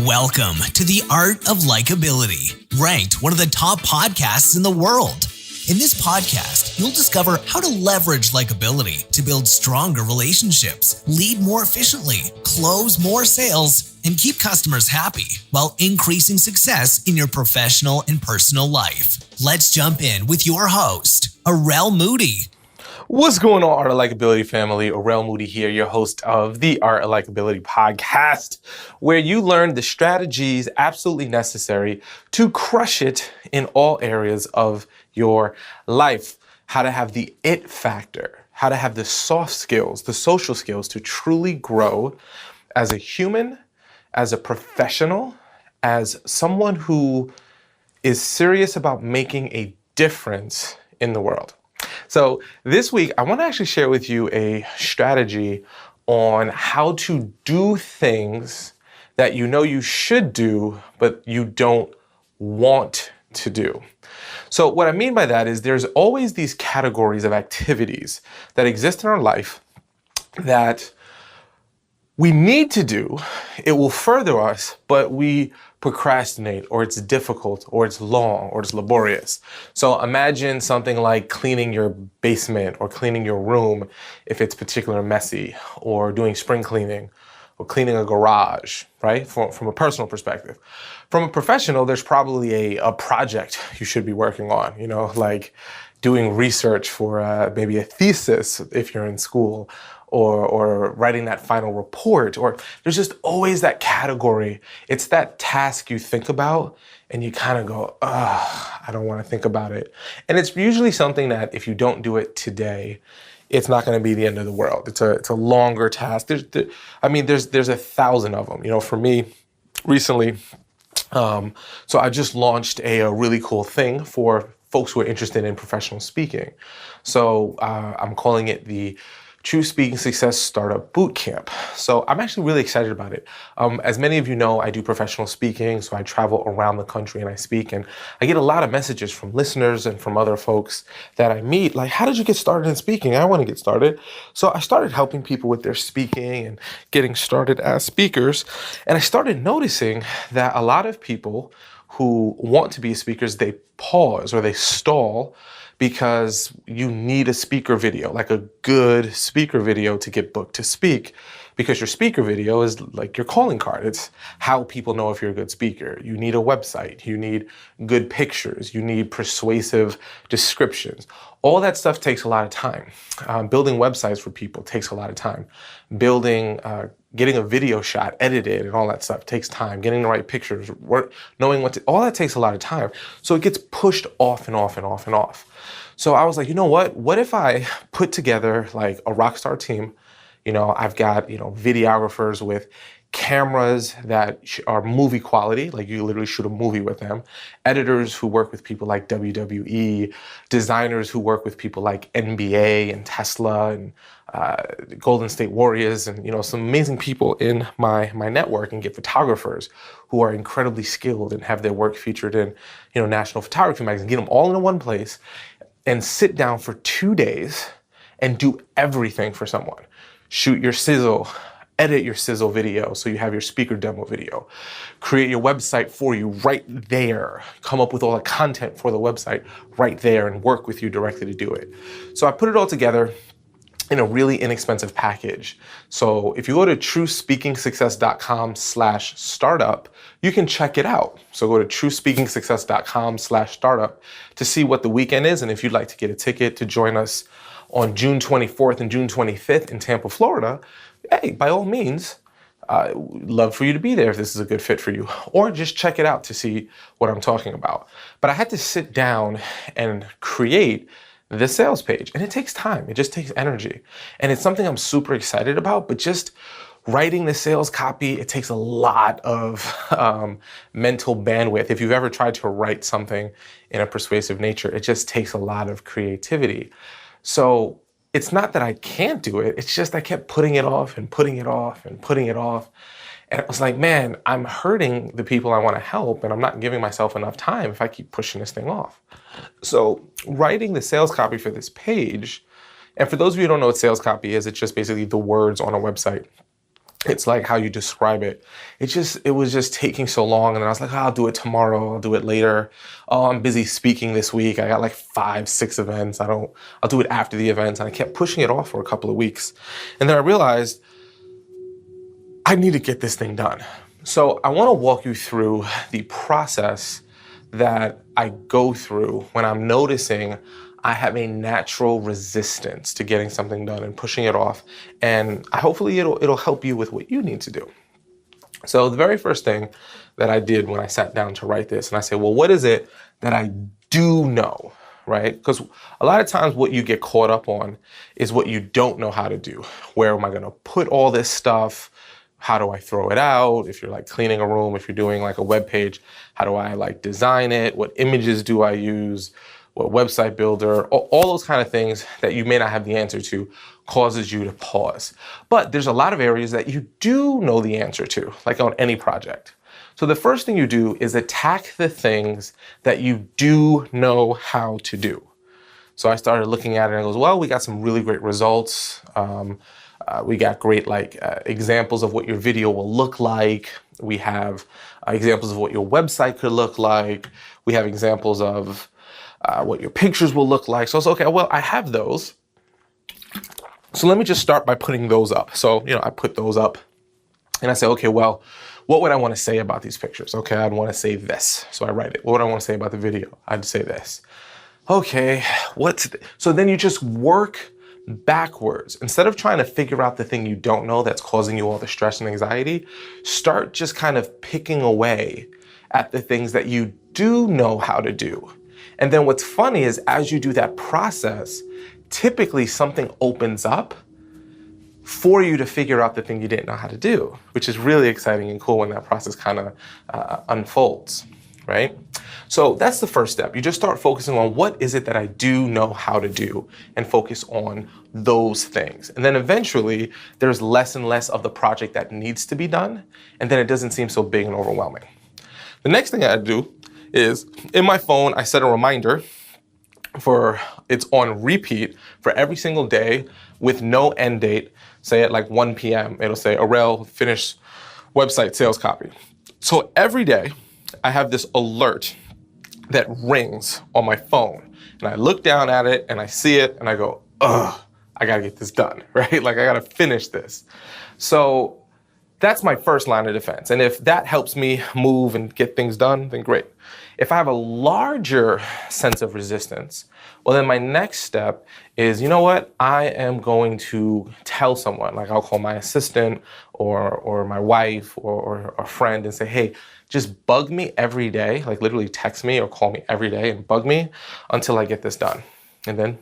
Welcome to the Art of Likability, ranked one of the top podcasts in the world. In this podcast, you'll discover how to leverage likability to build stronger relationships, lead more efficiently, close more sales, and keep customers happy while increasing success in your professional and personal life. Let's jump in with your host, Arel Moody. What's going on, Art of Likability family? Arel Moody here, your host of the Art of Likability podcast, where you learn the strategies absolutely necessary to crush it in all areas of your life. How to have the it factor, how to have the soft skills, the social skills to truly grow as a human, as a professional, as someone who is serious about making a difference in the world. So this week, I want to actually share with you a strategy on how to do things that you know you should do, but you don't want to do. So what I mean by that is there's always these categories of activities that exist in our life that we need to do. It will further us, but we procrastinate, or it's difficult, or it's long, or it's laborious. So imagine something like cleaning your basement or cleaning your room if it's particularly messy, or doing spring cleaning, or cleaning a garage, right? From a personal perspective. From a professional, there's probably a project you should be working on, like doing research for maybe a thesis if you're in school, or writing that final report, or there's just always that category. It's that task you think about and you kind of go, I don't want to think about it. And it's usually something that if you don't do it today, it's not going to be the end of the world. It's a longer task. There's 1,000 of them. For me, recently, so I just launched a really cool thing for folks who are interested in professional speaking. So I'm calling it the True Speaking Success Startup Bootcamp. So I'm actually really excited about it. As many of you know, I do professional speaking, so I travel around the country and I speak, and I get a lot of messages from listeners and from other folks that I meet, like, how did you get started in speaking? I want to get started. So I started helping people with their speaking and getting started as speakers, and I started noticing that a lot of people who want to be speakers, they pause or they stall because you need a speaker video, like a good speaker video to get booked to speak, because your speaker video is like your calling card. It's how people know if you're a good speaker. You need a website, you need good pictures, you need persuasive descriptions. All that stuff takes a lot of time. Building websites for people takes a lot of time. Getting a video shot edited and all that stuff takes time. Getting the right pictures, knowing all that takes a lot of time. So it gets pushed off and off and off and off. So I was like, you know what? What if I put together like a rock star team? I've got, videographers with cameras that are movie quality, like you literally shoot a movie with them, editors who work with people like WWE, designers who work with people like NBA and Tesla and Golden State Warriors, and some amazing people in my network, and get photographers who are incredibly skilled and have their work featured in National Photography magazine. Get them all in one place and sit down for 2 days and do everything for someone. Shoot your sizzle, edit your sizzle video so you have your speaker demo video, create your website for you right there, come up with all the content for the website right there, and work with you directly to do it. So I put it all together in a really inexpensive package. So if you go to truespeakingsuccess.com/startup, you can check it out. So go to truespeakingsuccess.com/startup to see what the weekend is. And if you'd like to get a ticket to join us on June 24th and June 25th in Tampa, Florida, hey, by all means, love for you to be there if this is a good fit for you, or just check it out to see what I'm talking about. But I had to sit down and create the sales page, and it takes time. It just takes energy, and it's something I'm super excited about. But just writing the sales copy, it takes a lot of mental bandwidth. If you've ever tried to write something in a persuasive nature, it just takes a lot of creativity. So it's not that I can't do it. It's just I kept putting it off and putting it off and putting it off. And it was like, man, I'm hurting the people I want to help, and I'm not giving myself enough time if I keep pushing this thing off. So writing the sales copy for this page, and for those of you who don't know what sales copy is, it's just basically the words on a website. it's like how you describe it. It was just taking so long. And then I was like, oh, I'll do it tomorrow. I'll do it later. Oh, I'm busy speaking this week. I got like 5, 6 events. I'll do it after the events. And I kept pushing it off for a couple of weeks. And then I realized I need to get this thing done. So I want to walk you through the process that I go through when I'm noticing I have a natural resistance to getting something done and pushing it off. And hopefully it'll help you with what you need to do. So the very first thing that I did when I sat down to write this, and I said, well, what is it that I do know, right? Because a lot of times what you get caught up on is what you don't know how to do. Where am I going to put all this stuff? How do I throw it out? If you're like cleaning a room, if you're doing like a web page, how do I like design it? What images do I use? What website builder? All those kind of things that you may not have the answer to causes you to pause. But there's a lot of areas that you do know the answer to, like on any project. So the first thing you do is attack the things that you do know how to do. So I started looking at it and I goes, well, we got some really great results. We got great examples of what your video will look like. We have examples of what your website could look like. We have examples of what your pictures will look like. So it's okay, well, I have those. So let me just start by putting those up. So, I put those up and I say, okay, well, what would I want to say about these pictures? Okay, I'd want to say this. So I write it. What would I want to say about the video? I'd say this. Okay, so then you just work backwards. Instead of trying to figure out the thing you don't know that's causing you all the stress and anxiety, start just kind of picking away at the things that you do know how to do. And then what's funny is as you do that process, typically something opens up for you to figure out the thing you didn't know how to do, which is really exciting and cool when that process kind of unfolds, right? So that's the first step. You just start focusing on what is it that I do know how to do and focus on those things. And then eventually there's less and less of the project that needs to be done. And then it doesn't seem so big and overwhelming. The next thing I do is in my phone, I set a reminder it's on repeat for every single day with no end date. Say at like 1 p.m. It'll say, Arel, finish website sales copy. So every day I have this alert that rings on my phone. And I look down at it and I see it and I go, ugh, I gotta get this done, right? Like I gotta finish this. So that's my first line of defense. And if that helps me move and get things done, then great. If I have a larger sense of resistance, well, then my next step is, you know what? I am going to tell someone, like I'll call my assistant or my wife or a friend and say, hey, just bug me every day, like literally text me or call me every day and bug me until I get this done. And then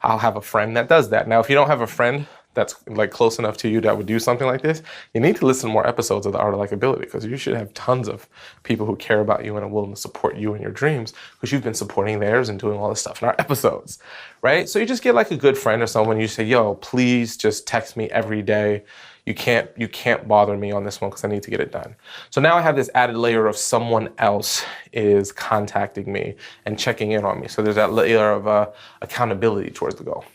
I'll have a friend that does that. Now, if you don't have a friend that's like close enough to you that would do something like this, you need to listen to more episodes of the Art of Likability because you should have tons of people who care about you and are willing to support you in your dreams because you've been supporting theirs and doing all this stuff in our episodes, right? So you just get like a good friend or someone, you say, yo, please just text me every day. You can't bother me on this one because I need to get it done. So now I have this added layer of someone else is contacting me and checking in on me. So there's that layer of accountability towards the goal.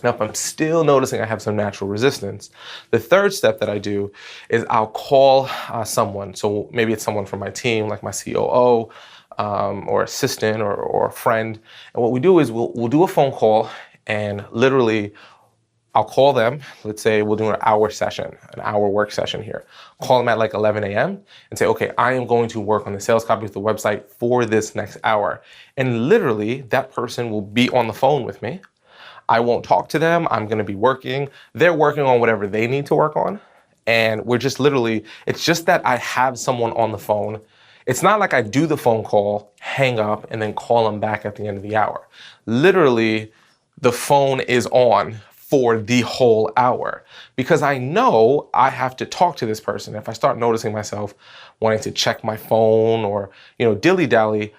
Now, if I'm still noticing I have some natural resistance, the third step that I do is I'll call someone. So maybe it's someone from my team, like my COO or assistant or a friend. And what we do is we'll do a phone call and literally I'll call them. Let's say we'll do an hour work session here. Call them at like 11 a.m. and say, okay, I am going to work on the sales copy of the website for this next hour. And literally that person will be on the phone with me. I won't talk to them. I'm going to be working. They're working on whatever they need to work on. And we're just literally, it's just that I have someone on the phone. It's not like I do the phone call, hang up, and then call them back at the end of the hour. Literally, the phone is on for the whole hour because I know I have to talk to this person. If I start noticing myself wanting to check my phone or, dilly-dally,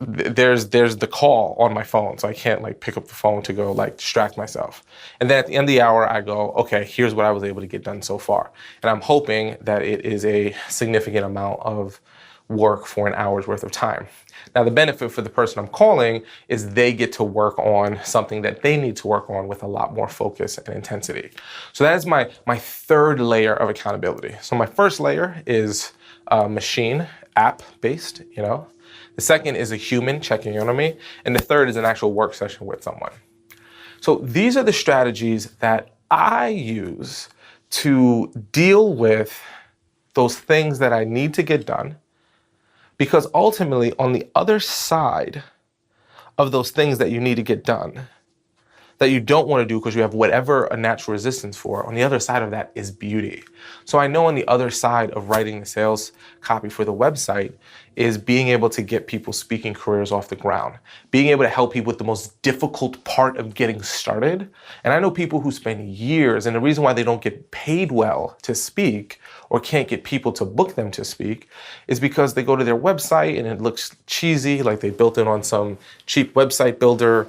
there's the call on my phone, so I can't like pick up the phone to go like distract myself. And then at the end of the hour, I go, okay, here's what I was able to get done so far. And I'm hoping that it is a significant amount of work for an hour's worth of time. Now, the benefit for the person I'm calling is they get to work on something that they need to work on with a lot more focus and intensity. So that is my third layer of accountability. So my first layer is machine, app-based, The second is a human checking in on me. And the third is an actual work session with someone. So these are the strategies that I use to deal with those things that I need to get done. Because ultimately, on the other side of those things that you need to get done, that you don't want to do because you have whatever a natural resistance for, on the other side of that is beauty. So I know on the other side of writing the sales copy for the website is being able to get people's speaking careers off the ground, being able to help people with the most difficult part of getting started. And I know people who spend years, and the reason why they don't get paid well to speak or can't get people to book them to speak is because they go to their website and it looks cheesy, like they built it on some cheap website builder.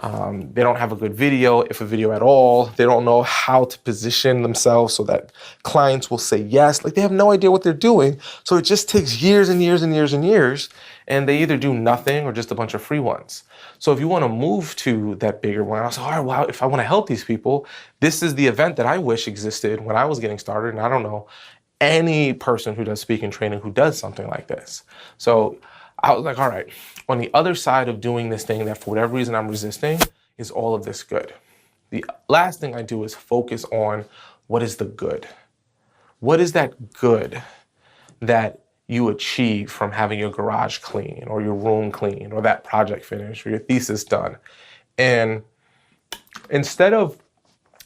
They don't have a good video, if a video at all. They don't know how to position themselves so that clients will say yes. Like they have no idea what they're doing. So it just takes years and years and years and years. And they either do nothing or just a bunch of free ones. So if you want to move to that bigger one, I was like, all right, well, if I want to help these people, this is the event that I wish existed when I was getting started. And I don't know any person who does speaking training who does something like this. So I was like, all right, on the other side of doing this thing that for whatever reason I'm resisting is all of this good. The last thing I do is focus on what is the good. What is that good that you achieve from having your garage clean or your room clean or that project finished or your thesis done? And instead of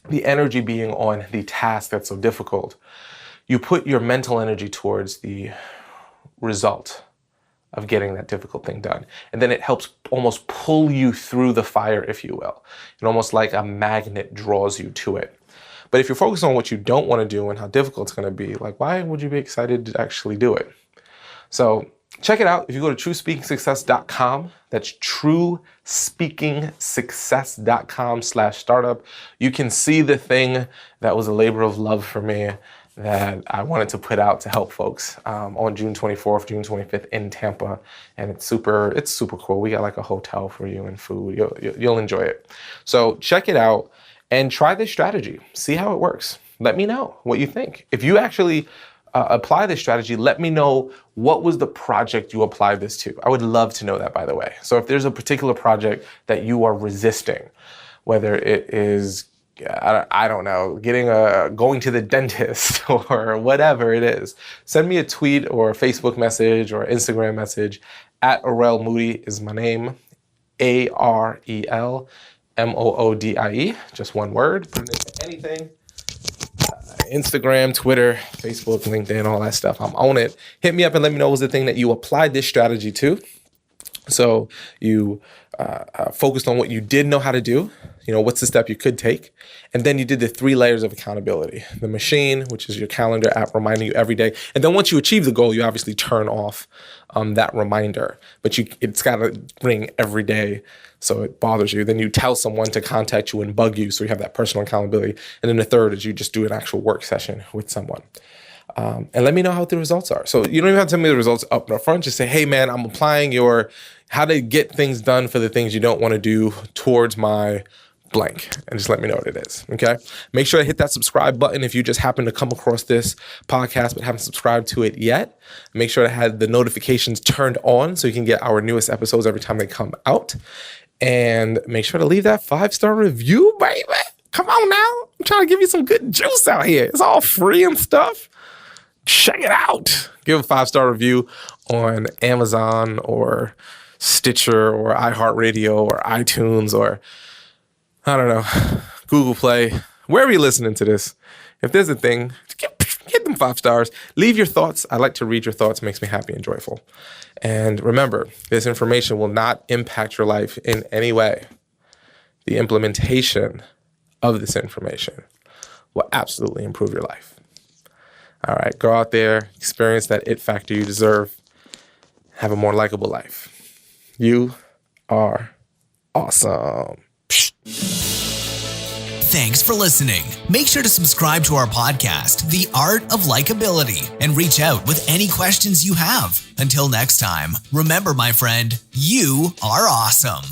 the energy being on the task that's so difficult, you put your mental energy towards the result of getting that difficult thing done. And then it helps almost pull you through the fire, if you will. And almost like a magnet draws you to it. But if you're focused on what you don't want to do and how difficult it's going to be, like, why would you be excited to actually do it? So check it out. If you go to truespeakingsuccess.com, that's truespeakingsuccess.com/startup, you can see the thing that was a labor of love for me that I wanted to put out to help folks on June 24th, June 25th in Tampa. And it's super cool. We got like a hotel for you and food. You'll enjoy it. So check it out and try this strategy. See how it works. Let me know what you think. If you actually apply this strategy, let me know what was the project you applied this to. I would love to know that, by the way. So if there's a particular project that you are resisting, whether it is I don't know, going to the dentist or whatever it is, send me a tweet or a Facebook message or Instagram message at Arel Moody is my name, AREL MOODIE, just one word, put it into anything. Instagram, Twitter, Facebook, LinkedIn, all that stuff. I'm on it. Hit me up and let me know what was the thing that you applied this strategy to. So you focused on what you did know how to do, what's the step you could take. And then you did the 3 layers of accountability. The machine, which is your calendar app reminding you every day. And then once you achieve the goal, you obviously turn off that reminder. But it's got to ring every day so it bothers you. Then you tell someone to contact you and bug you so you have that personal accountability. And then the third is you just do an actual work session with someone. And let me know how the results are. So you don't even have to tell me the results up front. Just say, hey, man, I'm applying your how to get things done for the things you don't want to do towards my blank. And just let me know what it is, okay? Make sure to hit that subscribe button if you just happen to come across this podcast but haven't subscribed to it yet. Make sure to have the notifications turned on so you can get our newest episodes every time they come out. And make sure to leave that 5-star review, baby. Come on now. I'm trying to give you some good juice out here. It's all free and stuff. Check it out. Give a 5-star review on Amazon or Stitcher or iHeartRadio or iTunes or, I don't know, Google Play, wherever you're listening to this. If there's a thing, get them 5 stars. Leave your thoughts. I like to read your thoughts. It makes me happy and joyful. And remember, this information will not impact your life in any way. The implementation of this information will absolutely improve your life. All right, go out there, experience that it factor you deserve. Have a more likable life. You are awesome. Thanks for listening. Make sure to subscribe to our podcast, The Art of Likability, and reach out with any questions you have. Until next time, remember, my friend, you are awesome.